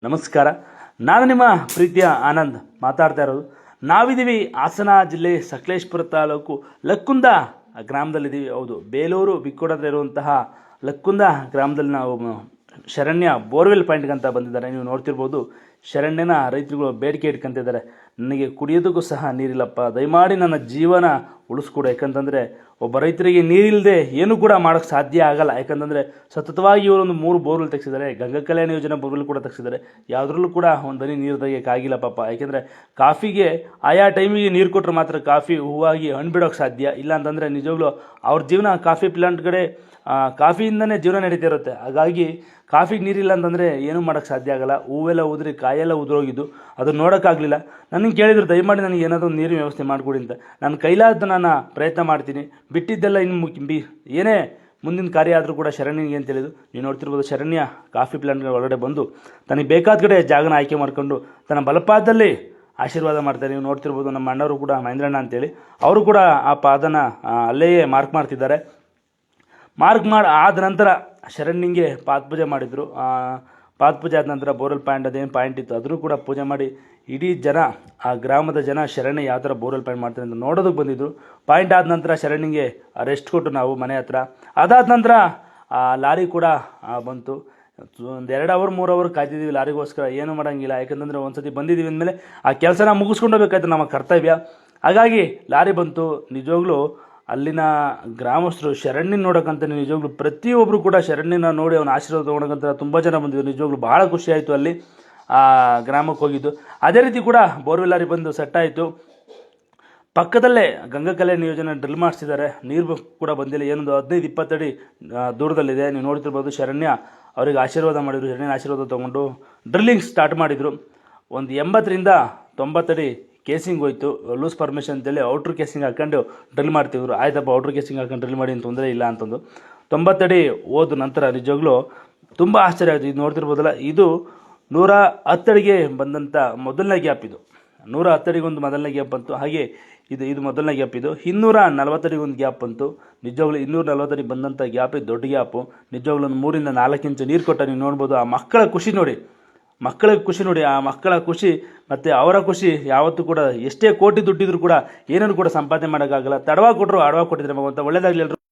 ನಮಸ್ಕಾರ. ನಾನು ನಿಮ್ಮ ಪ್ರೀತಿಯ ಆನಂದ್ ಮಾತಾಡ್ತಾ ಇರೋದು. ನಾವಿದ್ದೀವಿ ಹಾಸನ ಜಿಲ್ಲೆ ಸಕಲೇಶಪುರ ತಾಲೂಕು ಲಕ್ಕುಂದ ಗ್ರಾಮದಲ್ಲಿದ್ದೀವಿ. ಹೌದು, ಬೇಲೂರು ಬಿಕ್ಕೋಡ್ ಹತ್ರ ಇರುವಂತಹ ಲಕ್ಕುಂದ ಗ್ರಾಮದಲ್ಲಿ ನಾವು ಶರಣ್ಯ ಬೋರ್ವೆಲ್ ಪಾಯಿಂಟ್ಗೆ ಅಂತ ಬಂದಿದ್ದಾರೆ. ನೀವು ನೋಡ್ತಿರ್ಬೋದು, ಶರಣ್ಯನ ರೈತರುಗಳು ಬೇಡಿಕೆ ಇಟ್ಕೊಂತಿದ್ದಾರೆ. ನನಗೆ ಕುಡಿಯೋದಕ್ಕೂ ಸಹ ನೀರಿಲ್ಲಪ್ಪ, ದಯಮಾಡಿ ನನ್ನ ಜೀವನ ಉಳಿಸ್ಕೊಡು. ಯಾಕಂತಂದರೆ ಒಬ್ಬ ರೈತರಿಗೆ ನೀರಿಲ್ಲದೆ ಏನೂ ಕೂಡ ಮಾಡೋಕ್ಕೆ ಸಾಧ್ಯ ಆಗಲ್ಲ. ಯಾಕಂತಂದರೆ ಸತತವಾಗಿ ಇವರೊಂದು 3 ಬೋರ್ವೆಲ್ ತೆಗೆಸಿದ್ದಾರೆ. ಗಂಗಾ ಕಲ್ಯಾಣ ಯೋಜನೆ ಬೋರ್ವೆಲ್ ಕೂಡ ತೆಗೆಸಿದ್ದಾರೆ. ಯಾವುದ್ರಲ್ಲೂ ಕೂಡ ಒಂದು ಹನಿ ನೀರು ತೆಗಿಯೋಕ್ಕಾಗಿಲ್ಲ ಪಾಪ. ಯಾಕೆಂದರೆ ಕಾಫಿಗೆ ಆಯಾ ಟೈಮಿಗೆ ನೀರು ಕೊಟ್ಟರೆ ಮಾತ್ರ ಕಾಫಿ ಹೂವಾಗಿ ಹಣ್ಣು ಬಿಡೋಕ್ಕೆ ಸಾಧ್ಯ. ಇಲ್ಲ ಅಂತಂದರೆ ನಿಜವಾಗ್ಲೂ ಅವ್ರ ಜೀವನ ಕಾಫಿ ಪ್ಲಾಂಟ್ ಕಡೆ ಕಾಫಿಯಿಂದನೇ ಜೀವನ ನಡೀತಾ ಇರುತ್ತೆ. ಹಾಗಾಗಿ ಕಾಫಿಗೆ ನೀರಿಲ್ಲ ಅಂತಂದರೆ ಏನೂ ಮಾಡೋಕ್ಕೆ ಸಾಧ್ಯ ಆಗಲ್ಲ. ಹೂವೆಲ್ಲ ಉದುರಿ ಕಾಯೆಲ್ಲ ಉದುರೋಗಿದ್ದು ಅದನ್ನು ನೋಡೋಕ್ಕಾಗಲಿಲ್ಲ. ನನಗೆ ಕೇಳಿದ್ರು, ದಯಮಾಡಿ ನನಗೆ ಏನಾದರೂ ನೀರಿನ ವ್ಯವಸ್ಥೆ ಮಾಡಿಕೊಡಿ ಅಂತ. ನಾನು ಕೈಲಾದ ನಾನು ಪ್ರಯತ್ನ ಮಾಡ್ತೀನಿ. ಬಿಟ್ಟಿದ್ದೆಲ್ಲ ಇನ್ನು ಏನೇ ಮುಂದಿನ ಕಾರ್ಯ ಆದರೂ ಕೂಡ ಶರಣ್ಯನಿಗೆ ಅಂತ ಹೇಳಿದ್ರು. ನೀವು ನೋಡ್ತಿರ್ಬೋದು, ಶರಣ್ಯ ಕಾಫಿ ಪ್ಲಾಂಟ್ಗಳ ಒಳಗಡೆ ಬಂದು ತನಗೆ ಬೇಕಾದ ಕಡೆ ಜಾಗನ ಆಯ್ಕೆ ಮಾಡಿಕೊಂಡು ತನ್ನ ಬಲಪಾದದಲ್ಲಿ ಆಶೀರ್ವಾದ ಮಾಡ್ತಾರೆ. ನೀವು ನೋಡ್ತಿರ್ಬೋದು, ನಮ್ಮ ಅಣ್ಣವರು ಕೂಡ ಮಹೇಂದ್ರಣ್ಣ ಅಂತೇಳಿ ಅವರು ಕೂಡ ಆ ಪಾದನ ಅಲ್ಲೇಯೇ ಮಾರ್ಕ್ ಮಾಡ್ತಿದ್ದಾರೆ. ಆದ ನಂತರ ಶರಣ್ಯಂಗೆ ಪಾದಪೂಜೆ ಮಾಡಿದರು. ಪಾದಪೂಜೆ ಆದ ನಂತರ ಬೋರ್ವೆಲ್ ಪಾಯಿಂಟ್ ಅದೇನು ಪಾಯಿಂಟ್ ಇತ್ತು ಅದನ್ನು ಕೂಡ ಪೂಜೆ ಮಾಡಿ ಇಡೀ ಜನ, ಆ ಗ್ರಾಮದ ಜನ ಶರಣ್ಯ ಯಾವ ಥರ ಬೋರ್ವೆಲ್ ಪಾಯಿಂಟ್ ಮಾಡ್ತಾರೆ ಅಂತ ನೋಡೋದಕ್ಕೆ ಬಂದಿದ್ದರು. ಪಾಯಿಂಟ್ ಆದ ನಂತರ ಶರಣ್ಯಂಗೆ ರೆಸ್ಟ್ ಕೊಟ್ಟು ನಾವು ಮನೆ ಹತ್ರ. ಅದಾದ ನಂತರ ಲಾರಿ ಕೂಡ ಬಂತು. ಒಂದು 2 ಅವರ್ 3 ಅವರ್ ಕಾಯ್ತಿದ್ದೀವಿ ಲಾರಿಗೋಸ್ಕರ. ಏನೂ ಮಾಡೋಂಗಿಲ್ಲ. ಯಾಕಂತಂದರೆ ಒಂದು ಸತಿ ಬಂದಿದ್ದೀವಿ ಅಂದಮೇಲೆ ಆ ಕೆಲಸನ ಮುಗಿಸ್ಕೊಂಡು ಹೋಗ್ಬೇಕಾಯ್ತು, ನಮ್ಮ ಕರ್ತವ್ಯ. ಹಾಗಾಗಿ ಲಾರಿ ಬಂತು. ನಿಜವಾಗ್ಲೂ ಅಲ್ಲಿನ ಗ್ರಾಮಸ್ಥರು ಶರಣ್ಯನ ನೋಡೋಕ್ಕಂತ ನಿಜವಾಗ್ಲೂ ಪ್ರತಿಯೊಬ್ಬರು ಕೂಡ ಶರಣ್ಯನ ನೋಡಿ ಅವನ ಆಶೀರ್ವಾದ ತೊಗೊಳಕ್ಕಂತ ತುಂಬ ಜನ ಬಂದಿದ್ರು. ನಿಜವಾಗ್ಲೂ ಭಾಳ ಖುಷಿ ಆಯಿತು ಅಲ್ಲಿ ಗ್ರಾಮಕ್ಕೆ ಹೋಗಿದ್ದು. ಅದೇ ರೀತಿ ಕೂಡ ಬೋರ್ವೆಲ್ ಲಾರಿ ಬಂದು ಸೆಟ್ ಆಯಿತು. ಪಕ್ಕದಲ್ಲೇ ಗಂಗಾ ಕಲ್ಯಾಣ ಯೋಜನೆ ಡ್ರಿಲ್ ಮಾಡಿಸಿದ್ದಾರೆ. ನೀರು ಕೂಡ ಬಂದಿಲ್ಲ. ಏನೊಂದು 15-20 ಅಡಿ ದೂರದಲ್ಲಿದೆ. ನೀವು ನೋಡ್ತಿರ್ಬೋದು, ಶರಣ್ಯ ಅವರಿಗೆ ಆಶೀರ್ವಾದ ಮಾಡಿದರು. ಶರಣ್ಯನ ಆಶೀರ್ವಾದ ತೊಗೊಂಡು ಡ್ರಿಲ್ಲಿಂಗ್ ಸ್ಟಾರ್ಟ್ ಮಾಡಿದರು. ಒಂದು 80ರಿಂದ 90 ಅಡಿ ಕೇಸಿಂಗ್ ಹೋಯ್ತು. ಲೂಸ್ ಪರ್ಮಿಷನ್ ಅಂತೇಳಿ ಔಟ್ರ್ ಕೇಸಿಂಗ್ ಹಾಕ್ಕೊಂಡು ಡ್ರಿಲ್ ಮಾಡ್ತಿದ್ರು. ಆಯ್ತಪ್ಪ, ಔಟ್ರ್ ಕೇಸಿಂಗ್ ಹಾಕೊಂಡು ಡ್ರಿಲ್ ಮಾಡಿ ತೊಂದರೆ ಇಲ್ಲ ಅಂತಂದು 90 ಅಡಿ ಹೋದ ನಂತರ ನಿಜವಾಗ್ಲೂ ತುಂಬ ಆಶ್ಚರ್ಯ ಆಯಿತು. ಇದು ನೋಡ್ತಿರ್ಬೋದಲ್ಲ, ಇದು 110 ಅಡಿಗೆ ಬಂದಂಥ ಮೊದಲನೇ ಗ್ಯಾಪ್. ಇದು 110 ಅಡಿಗೊಂದು ಮೊದಲನೇ ಗ್ಯಾಪ್ ಬಂತು. ಹಾಗೆ ಇದು ಮೊದಲನೇ ಗ್ಯಾಪ್. ಇದು 240 ಅಡಿಗೊಂದು ಗ್ಯಾಪ್ ಬಂತು. ನಿಜವಾಗ್ಲೂ 240 ಅಡಿ ಬಂದಂಥ ಗ್ಯಾಪ್ ಇದು ದೊಡ್ಡ ಗ್ಯಾಪು. ನಿಜವಾಗ್ಲೂ ಒಂದು 3ರಿಂದ 4 ಇಂಚು ನೀರು ಕೊಟ್ಟ. ನೀವು ನೋಡ್ಬೋದು ಆ ಮಕ್ಕಳ ಖುಷಿ ನೋಡಿ. ಆ ಮಕ್ಕಳ ಖುಷಿ ಮತ್ತು ಅವರ ಖುಷಿ ಯಾವತ್ತೂ ಕೂಡ ಎಷ್ಟೇ ಕೋಟಿ ದುಡ್ಡಿದ್ರು ಕೂಡ ಏನನ್ನು ಕೂಡ ಸಂಪಾದನೆ ಮಾಡೋಕ್ಕಾಗಲ್ಲ. ತಡವಾಗಿ ಕೊಟ್ಟರು ಅಡವಾಗಿ ಕೊಟ್ಟಿದ್ರೆ ಮಗುವಂತ. ಒಳ್ಳೆಯದಾಗಲಿ ಎಲ್ಲರೂ.